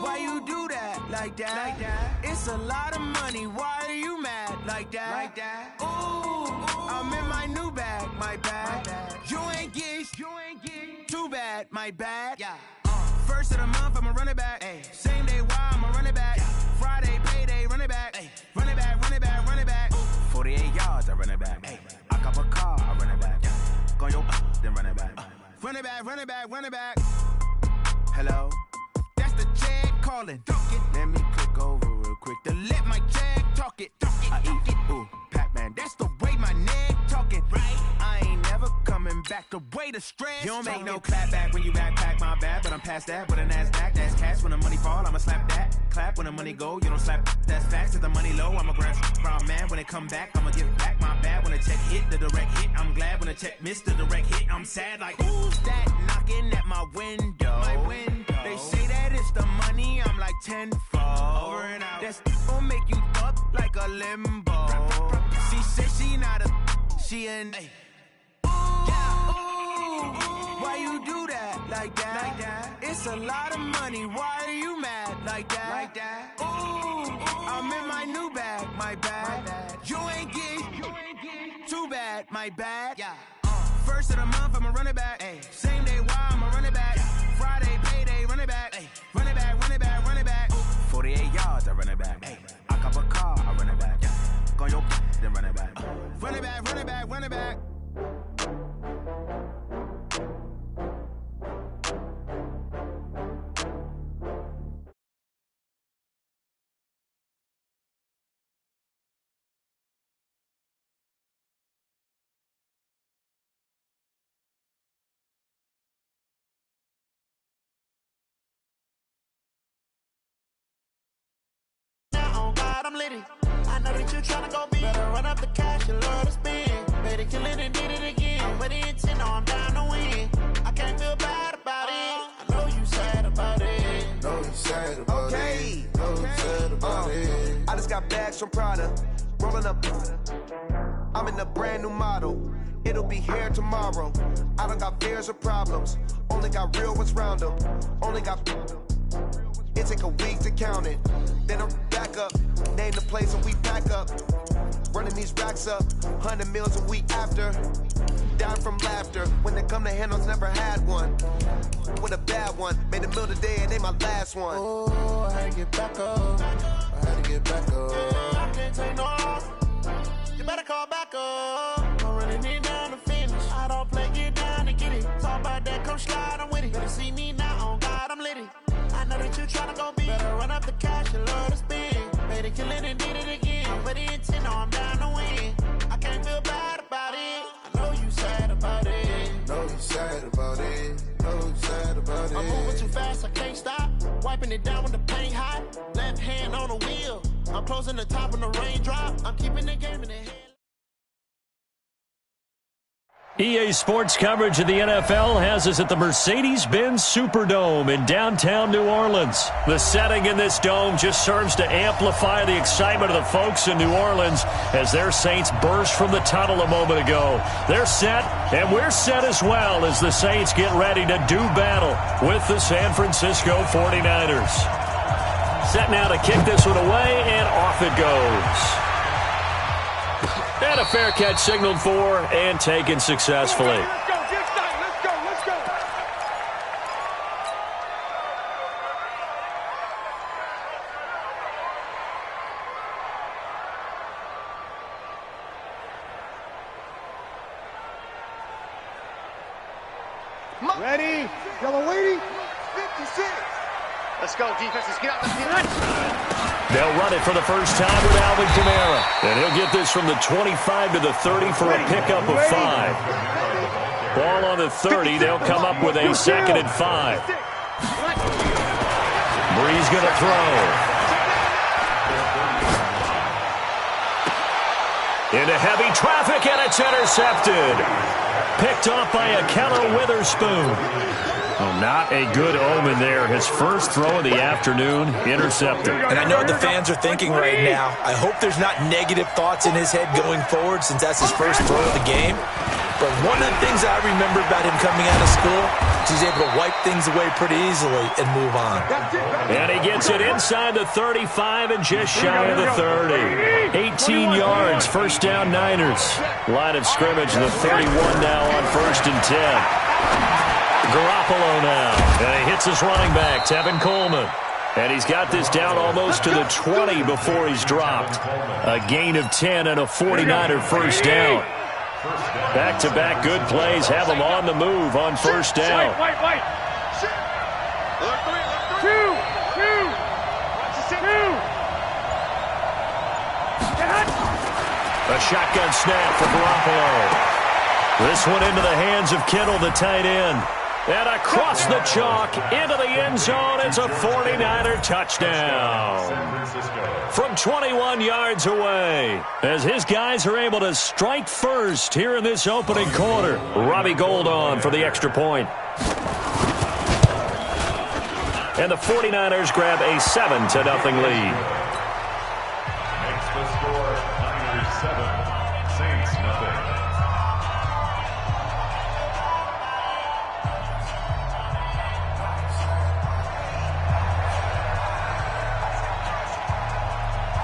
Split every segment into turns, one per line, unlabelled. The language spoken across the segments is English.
Why you do that like that? It's a lot of money. Why are you mad like that? Ooh, I'm in my new bag, my bad. You ain't get too bad, my bad. Yeah. First of the month, I'ma run it back. Ay. Same day, why I'ma run it back. Friday, payday, run it back. Ay. Run it back, run it back, run it back. 48 yards, I run it back. Ay. I cop a car, I run it back. Go yo, then run it back. Run it back, run it back, run it back. Hello, that's the check calling. Let me click over real quick to let my check talk it. I eat it, ooh, Pac-Man, that's the way my neck talking. Right, I ain't never coming back the way the stress. You don't make no clap back when you backpack, my bad, but I'm past that. With a NASDAQ, that's cash. When the money fall, I'ma slap that. Clap when the money go, you don't slap. That's facts. If the money low, I'ma grab from man. When it come back, I'ma give back my bad. When the check hit, the direct hit, I'm glad. When the check missed the direct hit, I'm sad. Like who's that knocking at my window? My window. They say that it's the money, I'm like tenfold. Over and out. That's gon' make you up like a limbo. She said she not a, she an. Ay. Why you do that like that? It's a lot of money. Why are you mad like that? Ooh, I'm in my new bag, my bad. You ain't get too bad, my bad. Yeah. First of the month, I'ma run it back. Ay. Same day, why I'ma run it back. Friday, payday, run it back. Ay. Run it back, run it back, run it back. 48 yards, I run it back. Ay. I cop a car, I run it back. Go yo, then run it back. Run it back, run it back, run it back.
I'm litty. I know that you tryna go big. Better run up the cash, you love to spend. Better kill it and did it again. I'm with the intent, no, I'm down to win. I can't feel bad about it. I know you sad about it.
Know you sad about it. Know you sad about it. I just got bags from Prada. Rolling up. I'm in a brand new model. It'll be here tomorrow. I don't got fears or problems. Only got real ones round them. Only got. It take a week to count it. Then I'm back up. Name the place and we pack up. Running these racks up. 100 meals a week after. Down from laughter. When they come to handles, never had one. With a bad one. Made a meal today and ain't my last one.
Oh, I had to get back up. I had to get back up. I can't take no off. You better call back up. I'm running it down to finish. I don't play, get down and get it. Talk about that, come slide, I'm with it. Better see me now, on God, I'm litty. I know that you tryna go big. Better run up the cash, you love to spend. Made it, kill it, and did it again. I'm with the intent, no, I'm down to win. I can't feel bad about it. I know you sad about it.
Know you sad about it. Know you sad about it.
I'm moving too fast, I can't stop. Wiping it down with the paint hot. Left hand on the wheel. I'm closing the top when the raindrop. I'm keeping the game in the head.
EA Sports coverage of the NFL has us at the Mercedes-Benz Superdome in downtown New Orleans. The setting in this dome just serves to amplify the excitement of the folks in New Orleans as their Saints burst from the tunnel a moment ago. They're set, and we're set as well as the Saints get ready to do battle with the San Francisco 49ers. Set now to kick this one away, and off it goes. And a fair catch signaled for and taken successfully.
Let's go, let's go, let's go. Ready, yellow lady, 56.
Let's go, defense. Let's get out the field.
They'll run it for the first time with Alvin Kamara. And he'll get this from the 25 to the 30 for a pickup of 5. Ball on the 30. They'll come up with a 2nd and 5. Bree's going to throw. Into heavy traffic, and it's intercepted. Picked off by Akello Witherspoon. Oh, not a good omen there. His first throw of the afternoon, intercepted.
And I know what the fans are thinking right now. I hope there's not negative thoughts in his head going forward since that's his first throw of the game. But one of the things I remember about him coming out of school, He's able to wipe things away pretty easily and move on.
And he gets it inside the 35 and just shy of the 30. 18 yards, first down Niners. Line of scrimmage, the 31 now on 1st and 10. Garoppolo now. And he hits his running back, Tevin Coleman. And he's got this down almost to the 20 before he's dropped. A gain of 10 and a 49er first down. Back-to-back good plays have him on the move on first down.
Wait. Two.
A shotgun snap for Garoppolo. This one into the hands of Kittle, the tight end. And across the chalk, into the end zone, it's a 49er touchdown. From 21 yards away, as his guys are able to strike first here in this opening quarter. Robbie Gould on for the extra point. And the 49ers grab a 7-0 lead.
Makes the score Niners 7, Saints nothing.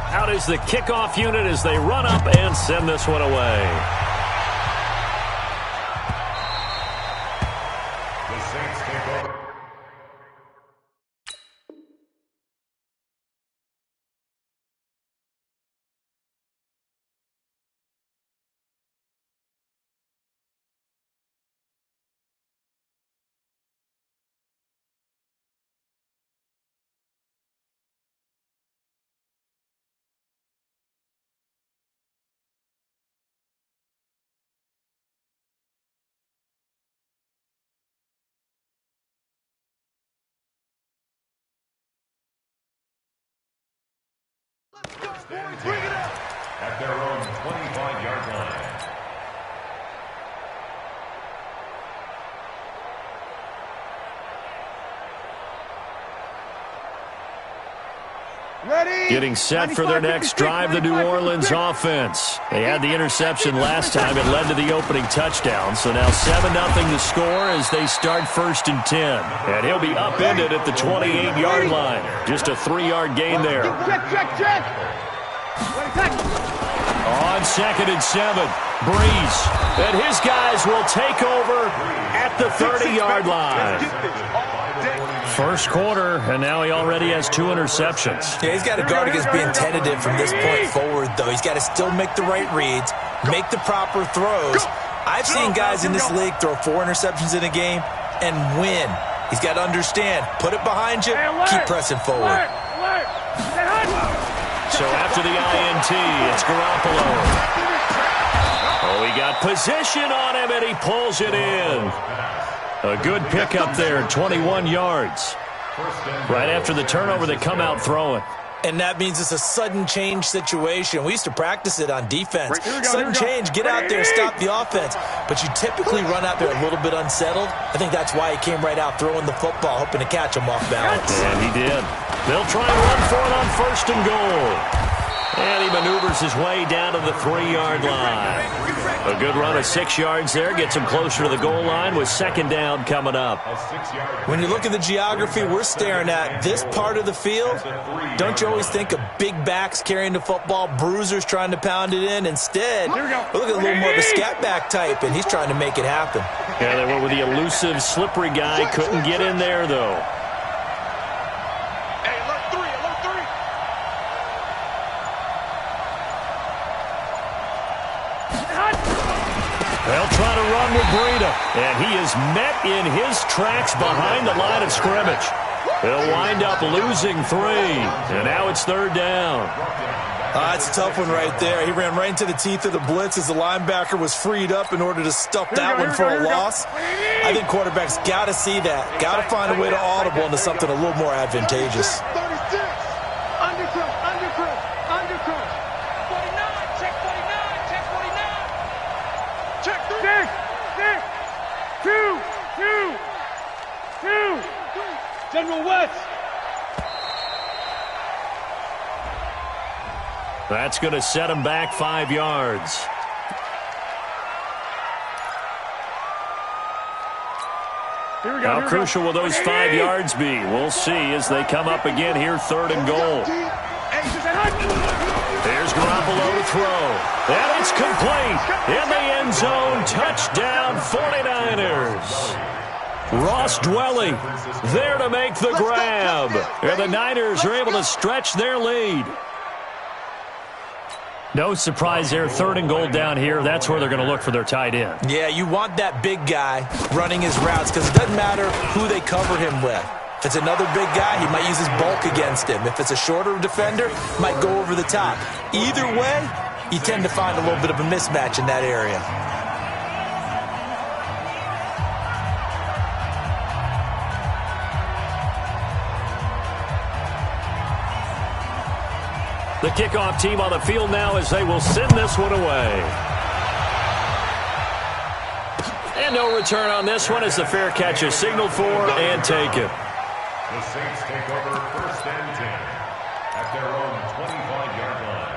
Out is the kickoff unit as they run up and send this one away.
The Saints take over. At their own 25-yard line.
Ready?
Getting set for their next drive, the New Orleans offense. They had the interception last time. It led to the opening touchdown. So now 7-0 the score as they start 1st and 10. And he'll be upended at the 28-yard line. Just a 3-yard gain there.
Check.
On 2nd and 7, Breeze. And his guys will take over at the 30-yard line. First quarter, and now he already has 2 interceptions.
Yeah, he's got to guard against being tentative from this point forward, though. He's got to still make the right reads, make the proper throws. I've seen guys in this league throw 4 interceptions in a game and win. He's got to understand, put it behind you, keep pressing forward.
So after the INT, it's Garoppolo. Oh, he got position on him, and he pulls it in. A good pickup there, 21 yards. Right after the turnover, they come out throwing.
And that means it's a sudden change situation. We used to practice it on defense. Sudden change, get out there, stop the offense. But you typically run out there a little bit unsettled. I think that's why he came right out throwing the football, hoping to catch him off balance.
And he did. They'll try and run for it on 1st and goal. And he maneuvers his way down to the 3-yard line. A good run of 6 yards there. Gets him closer to the goal line with 2nd down coming up.
When you look at the geography we're staring at, this part of the field, don't you always think of big backs carrying the football, bruisers trying to pound it in? Instead, we're looking at a little more of a scat back type, and he's trying to make it happen.
Yeah, they went with the elusive, slippery guy. Couldn't get in there, though. They'll try to run with Breida, and he is met in his tracks behind the line of scrimmage. They'll wind up losing 3, and now it's 3rd down.
It's a tough one right there. He ran right into the teeth of the blitz as the linebacker was freed up in order to stuff that one for a loss. I think quarterbacks got to see that. Got to find a way to audible into something a little more advantageous.
36. Undercut. 49. Check 49. Check 49. Check 2. General West.
That's going to set him back 5 yards. How crucial will those 5 yards be? We'll see as they come up again here, 3rd and goal. There's Garoppolo to throw. And it's complete. In the end zone, touchdown 49ers. Ross Dwelly there to make the grab. And the Niners are able to stretch their lead. No surprise there, 3rd and goal down here. That's where they're going to look for their tight end.
Yeah, you want that big guy running his routes because it doesn't matter who they cover him with. If it's another big guy, he might use his bulk against him. If it's a shorter defender, might go over the top. Either way, you tend to find a little bit of a mismatch in that area.
The kickoff team on the field now as they will send this one away. And no return on this one as the fair catch is signaled for and taken.
The Saints take over 1st and 10 at their own 25-yard line.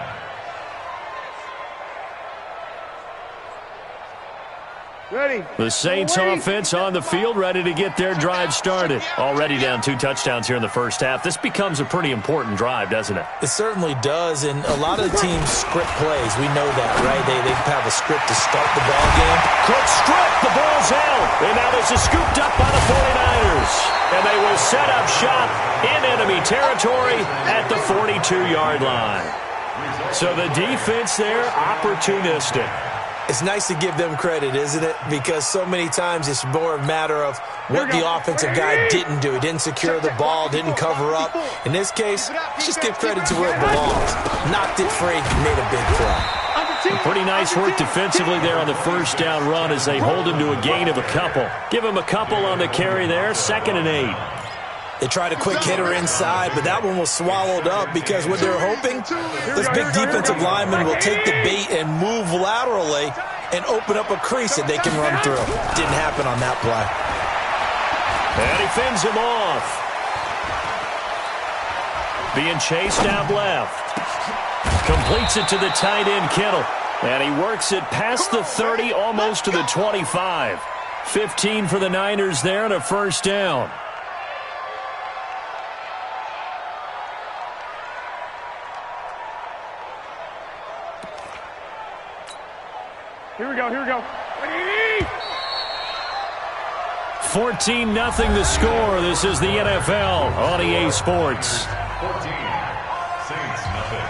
Ready.
The Saints offense on the field, ready to get their drive started. Already down 2 touchdowns here in the first half. This becomes a pretty important drive, doesn't it?
It certainly does, and a lot of the teams script plays. We know that, right? They have a script to start the ball game.
Quick strip, the ball's out. And now this is scooped up by the 49ers. And they will set up shop in enemy territory at the 42-yard line. So the defense there, opportunistic.
It's nice to give them credit, isn't it? Because so many times it's more a matter of what the offensive guy didn't do. He didn't secure the ball, didn't cover up. In this case, let's just give credit to where it belongs. Knocked it free, made a big play.
Pretty nice work defensively there on the first down run as they hold him to a gain of a couple. Give him a couple on the carry there, 2nd and 8.
They tried a quick hitter inside, but that one was swallowed up because what they're hoping, this big defensive lineman will take the bait and move laterally and open up a crease that they can run through. Didn't happen on that play.
And he fends him off. Being chased out left. Completes it to the tight end, Kittle. And he works it past the 30, almost to the 25. 15 for the Niners there and a first down.
Here we go.
14-0 the score. This is the NFL on EA Sports.
14, Saints nothing.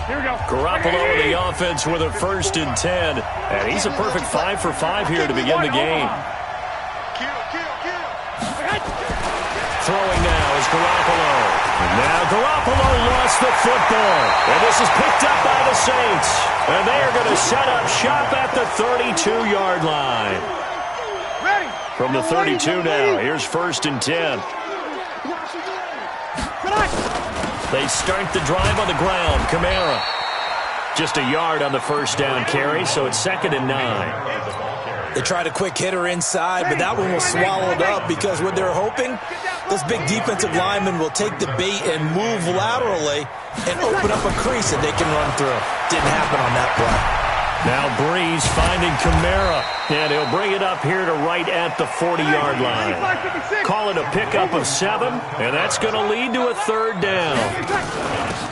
Here we go.
Garoppolo in the offense with a 1st and 10. And he's a perfect 5 for 5 here to begin the game. Throwing now is Garoppolo. And now Garoppolo lost the football. And this is picked up by the Saints. And they are going to set up shop at the 32-yard line. From the 32 now, here's 1st and 10. They start the drive on the ground. Kamara. Just a yard on the first down carry, so it's 2nd and 9.
They tried a quick hitter inside, but that one was swallowed up because what they're hoping, this big defensive lineman will take the bait and move laterally and open up a crease that they can run through. Didn't happen on that play.
Now Breeze finding Kamara, and he'll bring it up here to right at the 40-yard line. Call it a pickup of 7, and that's going to lead to a 3rd down.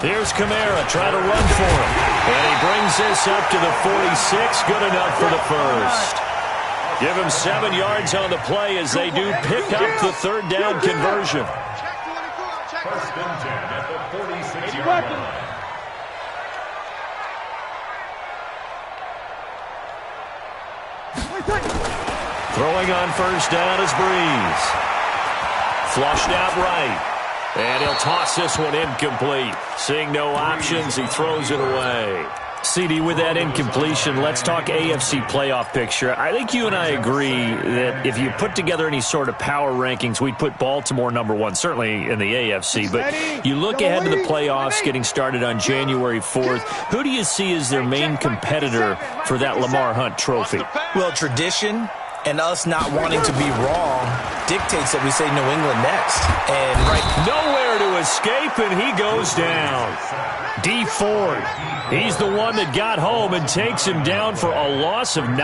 Here's Kamara trying to run for him, and he brings this up to the 46, good enough for the first. Give him 7 yards on the play as they do pick up the 3rd down conversion.
1st and 10 at the 46-yard line.
Throwing on first down is Breeze. Flushed out right. And he'll toss this one incomplete. Seeing no options, he throws it away. CD, with that incompletion, let's talk AFC playoff picture. I think you and I agree that if you put together any sort of power rankings, we'd put Baltimore number 1, certainly in the AFC. But you look ahead to the playoffs getting started on January 4th. Who do you see as their main competitor for that Lamar Hunt trophy?
Well, tradition And us not wanting to be wrong dictates that we say New England next. And
nowhere to escape, and he goes down. D Ford, he's the one that got home and takes him down for a loss of 9.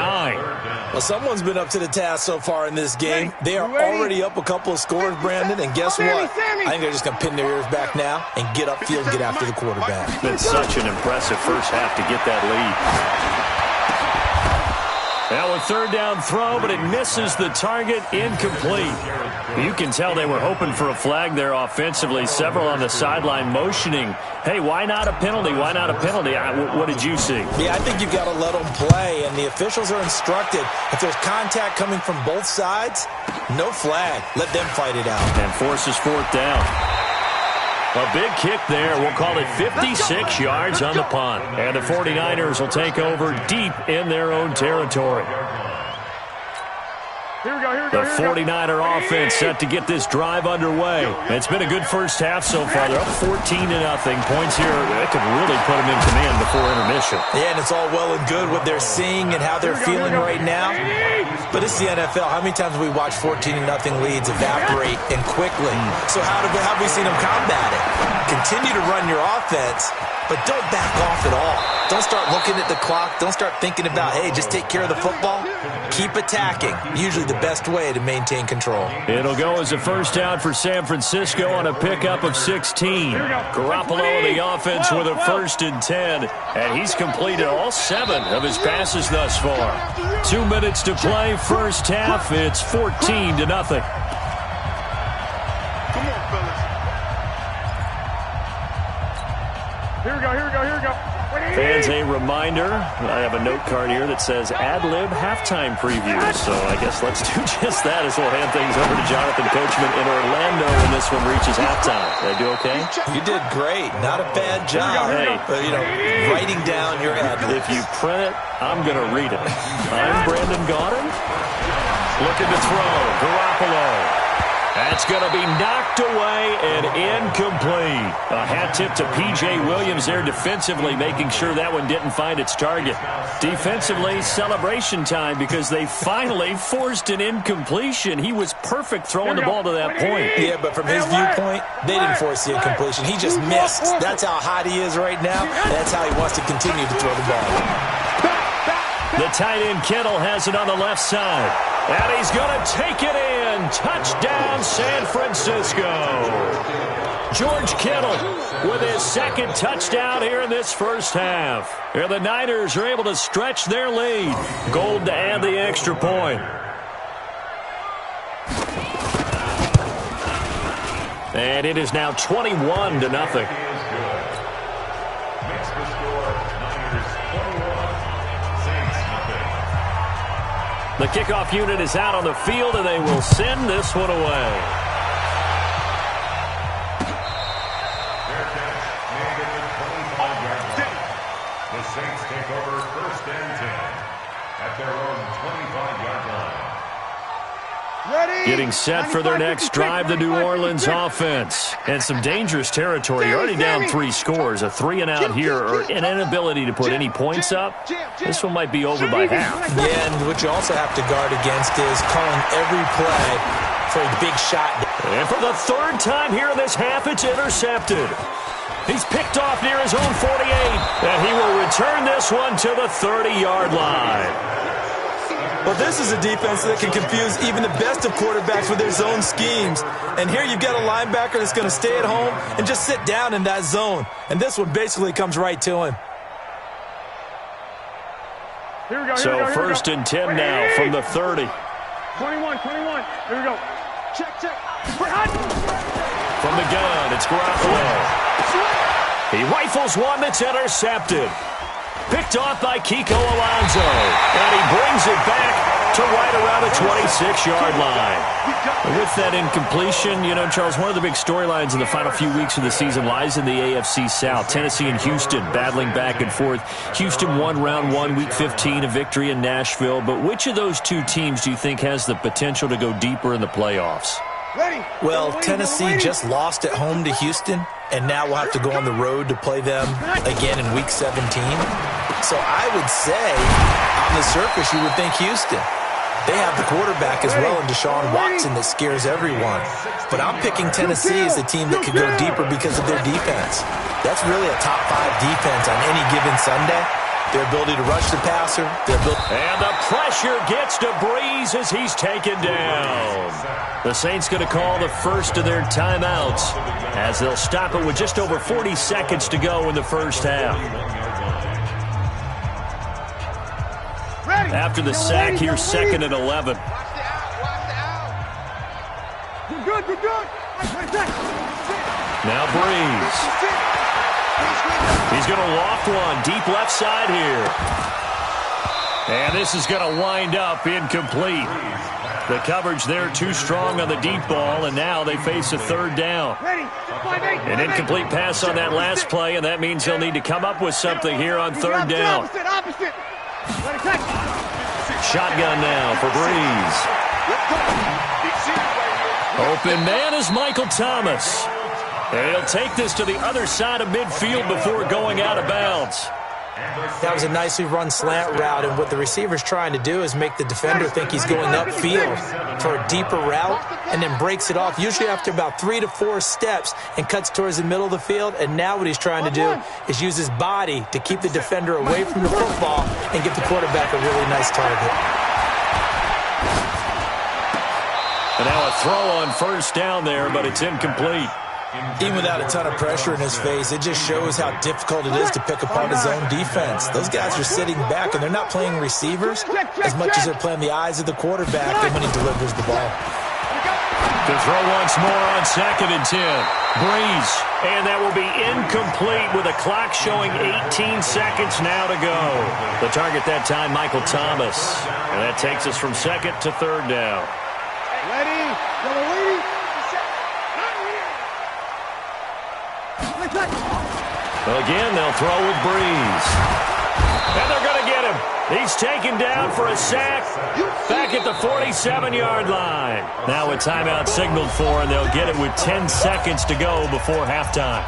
Well, someone's been up to the task so far in this game. They are already up a couple of scores, Brandon, and guess what? I think they're just going to pin their ears back now and get upfield and get after the quarterback.
It's been such an impressive first half to get that lead. Now a third down throw, but it misses the target, incomplete. You can tell they were hoping for a flag there offensively. Several on the sideline motioning, hey, why not a penalty? Why not a penalty? What did you see?
Yeah, I think you've got to let them play, and the officials are instructed. If there's contact coming from both sides, no flag. Let them fight it out.
And forces fourth down. A big kick there. We'll call it 56 yards on the punt. And the 49ers will take over deep in their own territory. The 49er offense set to get this drive underway. It's been a good first half so far. They're up 14-0. Points here that could really put them in command before intermission.
Yeah, and it's all well and good what they're seeing and how they're feeling right now. But it's the NFL. How many times have we watched 14-0 leads evaporate and quickly? So how have we seen them combat it? Continue to run your offense, but don't back off at all. Don't start looking at the clock. Don't start thinking about, hey, just take care of the football. Keep attacking. Usually the best way to maintain control.
It'll go as a first down for San Francisco on a pickup of 16. Garoppolo, the offense, with a 1st and 10. And he's completed all 7 of his passes thus far. 2 minutes to play, first half. It's 14-0.
Here we go.
Fans, a reminder, I have a note card here that says ad-lib halftime preview. So I guess let's do just that as we'll hand things over to Jonathan Coachman in Orlando when this one reaches halftime. Did I do okay?
You did great. Not a bad job.
Hey,
writing down your ad-libs.
If you print it, I'm going to read it. I'm Brandon Gaudin. Looking to throw. Garoppolo. That's going to be knocked away and incomplete. A hat tip to P.J. Williams there defensively, making sure that one didn't find its target. Defensively, celebration time because they finally forced an incompletion. He was perfect throwing the ball to that point.
Yeah, but from his viewpoint, they didn't force the incompletion. He just missed. That's how hot he is right now. That's how he wants to continue to throw the ball.
The tight end Kittle has it on the left side. And he's going to take it in. Touchdown, San Francisco. George Kittle with his 2nd touchdown here in this first half. Here the Niners are able to stretch their lead. Gold to add the extra point. And it is now 21-0. The kickoff unit is out on the field, and they will send this one away.
The Saints take over 1st and 10 at their own 25-yard line.
Getting set for their next drive, the New Orleans offense. And some dangerous territory. You're already down 3 scores. A 3-and-out here or an inability to put any points up. This one might be over by half.
Yeah, and what you also have to guard against is calling every play for a big shot.
And for the 3rd time here in this half, it's intercepted. He's picked off near his own 48. And he will return this one to the 30-yard line.
Well, this is a defense that can confuse even the best of quarterbacks with their zone schemes. And here you've got a linebacker that's going to stay at home and just sit down in that zone. And this one basically comes right to him.
So 1st and 10 now from the 30.
21. Here we go. Check.
From the gun, it's Garoppolo. He rifles one that's intercepted. Picked off by Kiko Alonso. And he brings it back to right around the 26-yard line. And with that incompletion, Charles, one of the big storylines in the final few weeks of the season lies in the AFC South. Tennessee and Houston battling back and forth. Houston won round 1, week 15, a victory in Nashville. But which of those 2 teams do you think has the potential to go deeper in the playoffs?
Well, Tennessee just lost at home to Houston, and now we'll have to go on the road to play them again in week 17. So I would say, on the surface, you would think Houston. They have the quarterback as well in Deshaun Watson that scares everyone. But I'm picking Tennessee as a team that could go deeper because of their defense. That's really a top 5 defense on any given Sunday. Their ability to rush the passer.
And the pressure gets to Breeze as he's taken down. The Saints going to call the first of their timeouts as they'll stop it with just over 40 seconds to go in the first half. After the sack, here's 2nd and 11.
Good, good.
Now Breeze. He's going to loft one deep left side here. And this is going to wind up incomplete. The coverage there too strong on the deep ball, and now they face a 3rd down. An incomplete pass on that last play, and that means he'll need to come up with something here on 3rd down. Shotgun now for Breeze. Open man is Michael Thomas. And he'll take this to the other side of midfield before going out of bounds.
That was a nicely run slant route, and what the receiver's trying to do is make the defender think he's going upfield for a deeper route and then breaks it off, usually after about 3 to 4 steps, and cuts towards the middle of the field. And now what he's trying to do is use his body to keep the defender away from the football and give the quarterback a really nice target.
And now a throw on 1st down there, but it's incomplete.
Even without a ton of pressure in his face, it just shows how difficult it is to pick apart his own defense. Those guys are sitting back, and they're not playing receivers as much as they're playing the eyes of the quarterback and when he delivers the ball.
To throw once more on 2nd and 10. Breeze. And that will be incomplete with a clock showing 18 seconds now to go. The target that time, Michael Thomas. And that takes us from 2nd to 3rd down.
Ready?
Again, they'll throw with Breeze. And they're going to get him. He's taken down for a sack back at the 47-yard line. Now a timeout signaled for, and they'll get it with 10 seconds to go before halftime.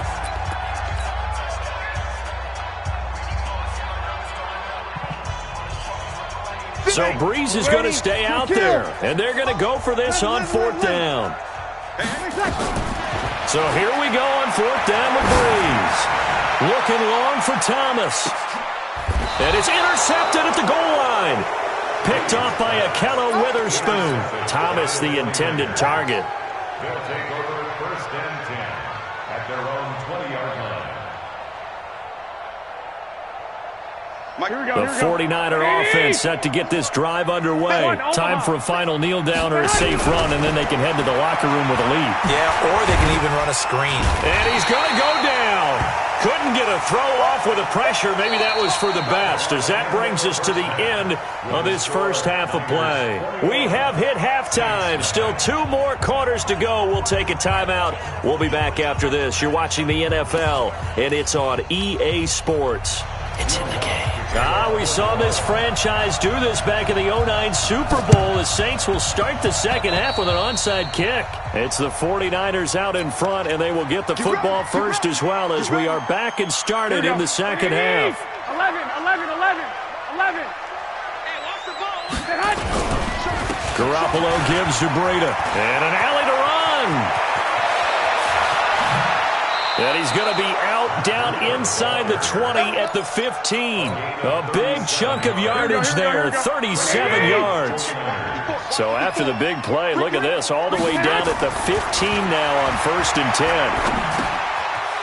So Breeze is going to stay out there, and they're going to go for this on 4th down. So here we go on 4th down with Breeze. Looking long for Thomas. And it's intercepted at the goal line. Picked off by Akello Witherspoon. Thomas the intended target.
They'll take over 1st and 10 at their own 20-yard line.
The 49er offense set to get this drive underway. Time for a final kneel down or a safe run, and then they can head to the locker room with a lead.
Yeah, or they can even run a screen.
And he's going to go down. Couldn't get a throw off with the pressure. Maybe that was for the best, as that brings us to the end of this first half of play. We have hit halftime. Still 2 more quarters to go. We'll take a timeout. We'll be back after this. You're watching the NFL, and it's on EA Sports. It's in the game. We saw this franchise do this back in the 2009 Super Bowl. The Saints will start the second half with an onside kick. It's the 49ers out in front, and they will get the football first as well as we are back and started in the second half.
11. Hey, watch the ball.
Garoppolo gives to Breida. And an alley to run. And he's going to be out down inside the 20 at the 15. A big chunk of yardage there, 37 yards. So after the big play, look at this, all the way down at the 15 now on 1st and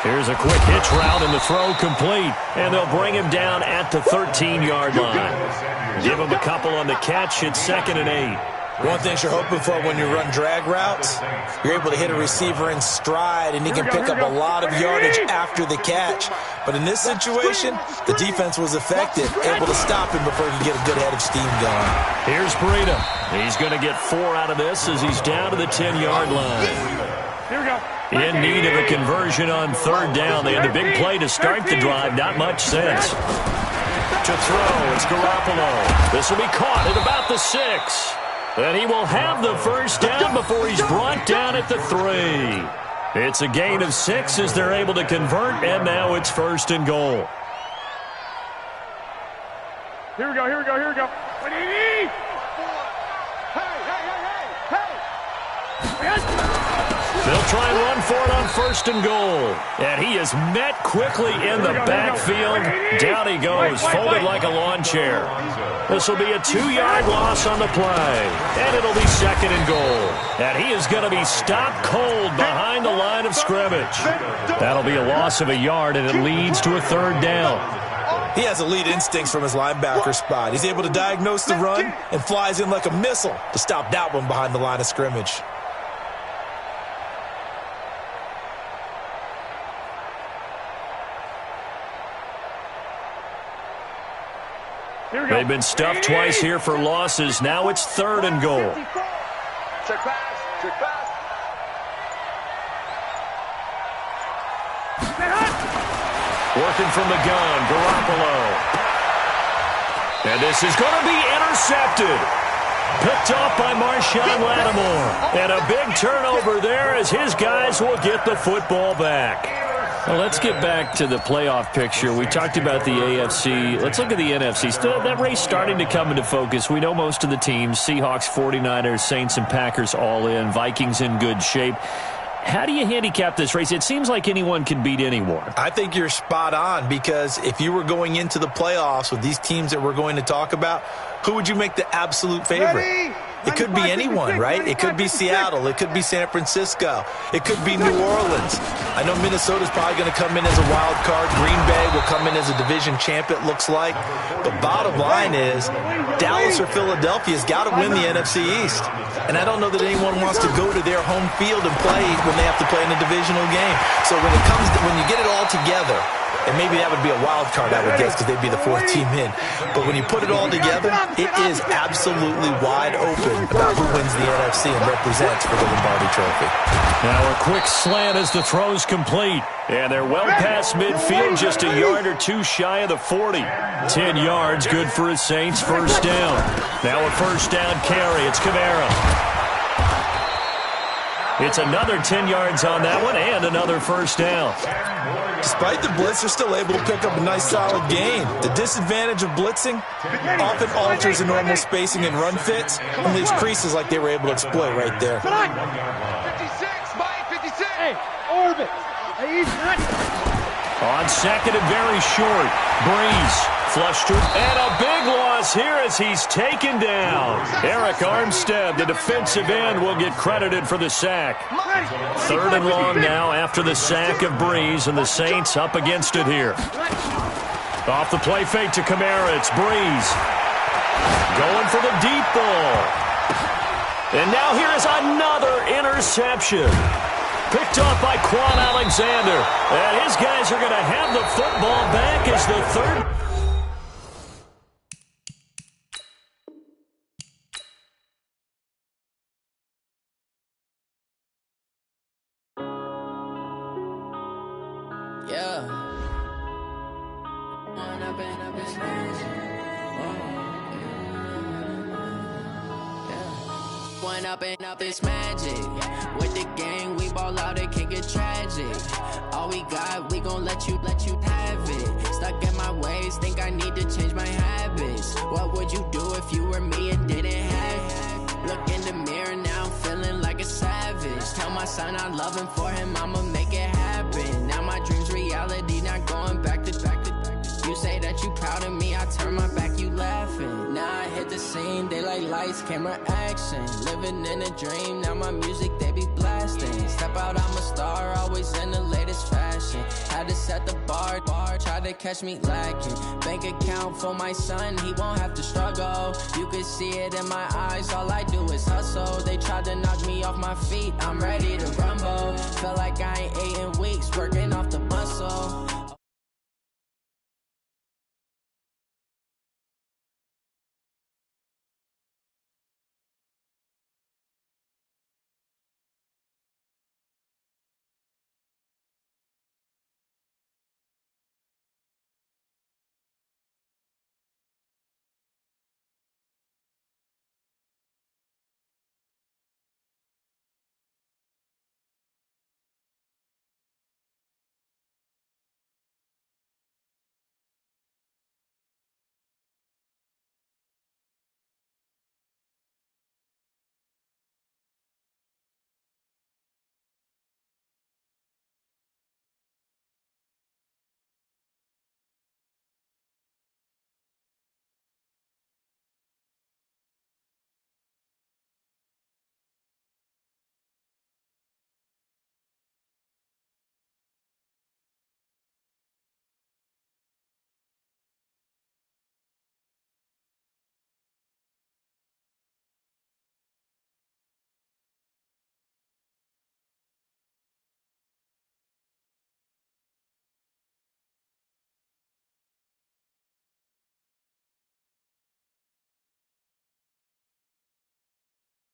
10. Here's a quick hitch route and the throw complete. And they'll bring him down at the 13-yard line. Give him a couple on the catch. It's 2nd and 8.
One thing you're hoping for when you run drag routes, you're able to hit a receiver in stride, and he can pick up a lot of yardage after the catch. But in this situation, the defense was effective, able to stop him before he could get a good head of steam going.
Here's Breida. He's going to get 4 out of this as he's down to the 10-yard line.
Here we go.
In need of a conversion on 3rd down. They had the big play to start the drive. Not much sense. To throw, it's Garoppolo. This will be caught at about the 6. And he will have the first down before he's brought down at the 3. It's a gain of 6 as they're able to convert, and now it's 1st and goal.
Here we go.
They'll try and run for it on 1st and goal. And he is met quickly in the backfield. Down he goes, folded like a lawn chair. This will be a 2-yard loss on the play. And it'll be 2nd and goal. And he is going to be stopped cold behind the line of scrimmage. That'll be a loss of a yard, and it leads to a 3rd down.
He has elite instincts from his linebacker spot. He's able to diagnose the run and flies in like a missile to stop that one behind the line of scrimmage.
They've been stuffed twice here for losses. Now it's 3rd and goal.
Check pass. Check pass.
Working from the gun, Garoppolo. And this is going to be intercepted. Picked off by Marshawn Lattimore. And a big turnover there as his guys will get the football back. Well, let's get back to the playoff picture. We talked about the AFC. Let's look at the NFC. Still, that race starting to come into focus. We know most of the teams, Seahawks, 49ers, Saints, and Packers all in. Vikings in good shape. How do you handicap this race? It seems like anyone can beat anyone.
I think you're spot on, because if you were going into the playoffs with these teams that we're going to talk about, who would you make the absolute favorite? It could be anyone, right? It could be Seattle. It could be San Francisco. It could be New Orleans. I know Minnesota's probably going to come in as a wild card. Green Bay will come in as a division champ, it looks like. But bottom line is, Dallas or Philadelphia's got to win the NFC East. And I don't know that anyone wants to go to their home field and play when they have to play in a divisional game. So when you get it all together, and maybe that would be a wild card, I would guess, because they'd be the 4th team in. But when you put it all together, it is absolutely wide open about who wins the NFC and represents for the Lombardi Trophy.
Now a quick slant as the throw's complete. And they're well past midfield, just a yard or two shy of the 40. 10 yards, good for his Saints, 1st down. Now a 1st down carry. It's Kamara. It's another 10 yards on that one and another 1st down.
Despite the blitz, they're still able to pick up a nice solid gain. The disadvantage of blitzing often alters the normal spacing and run fits, and leaves creases like they were able to exploit right there.
56, Mike, 56.
Hey, orbit. Hey, he's not.
On 2nd and very short, Breeze flushed to, and a big loss here as he's taken down. Eric Armstead, the defensive end, will get credited for the sack. 3rd and long now after the sack of Breeze, and the Saints up against it here. Off the play fake to Kamara, it's Breeze. Going for the deep ball. And now here is another interception. Picked off by Quan Alexander. And his guys are going to have the football back as the 3rd.
Up this magic with the gang, we ball out, it can get tragic. All we got, we gon' let you have it. Stuck in my ways, think I need to change my habits. What would you do if you were me and didn't have it? Look in the mirror now, I'm feeling like a savage. Tell my son I love him, for him I'ma make it happen. Now my dreams reality, not going back to. You say that you proud of me, I turn my back, you laughing. Now I hit the scene, they like lights, camera, action. Living in a dream, now my music, they be blasting. Step out, I'm a star, always in the latest fashion. Had to set the bar, try to catch me lacking. Bank account for my son, he won't have to struggle. You can see it in my eyes, all I do is hustle. They tried to knock me off my feet, I'm ready to rumble. Feel like I ain't ate in weeks, working off the muscle.